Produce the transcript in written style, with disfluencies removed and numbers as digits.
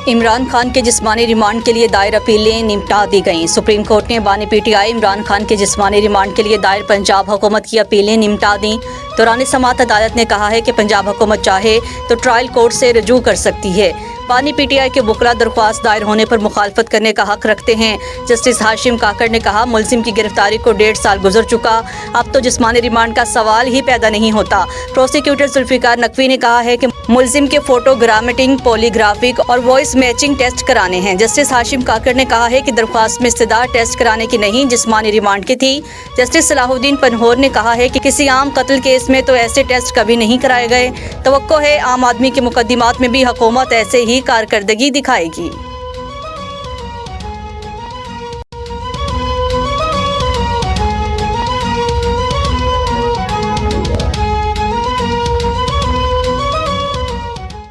इमरान खान के जिस्मानी रिमांड के लिए दायर अपीलें निपटा दी गईं। सुप्रीम कोर्ट ने बानी पीटीआई इमरान खान के जिस्मानी रिमांड के लिए दायर पंजाब हुकूमत की अपीलें निपटा दी। दौरान समाअत अदालत ने कहा है कि पंजाब हुकूमत चाहे तो ट्रायल कोर्ट से रजू कर सकती है। बानी पीटीआई के वकला दरख्वास्त दायर होने पर मुखालफत करने का हक रखते हैं। जस्टिस हाशिम काकड़ ने कहा, मुलजिम की गिरफ्तारी को 1.5 साल गुजर चुका, अब तो जिस्मानी रिमांड का सवाल ही पैदा नहीं होता। प्रोसिक्यूटर जुल्फिकार नकवी ने कहा है कि मुलजिम के फोटोग्रामेटिंग, पॉलीग्राफिक और वॉइस मैचिंग टेस्ट कराने हैं। जस्टिस हाशिम काकड़ ने कहा है कि दरख्वास्त में इस्तदा टेस्ट कराने की नहीं, जिस्मानी रिमांड की थी। जस्टिस सलाहुद्दीन पनहोर ने कहा है कि किसी आम कत्ल केस में तो ऐसे टेस्ट कभी नहीं कराए गए। तवक्को है आम आदमी के मुकदमात में भी हुकूमत ऐसे ही कारकर्दगी दिखाएगी।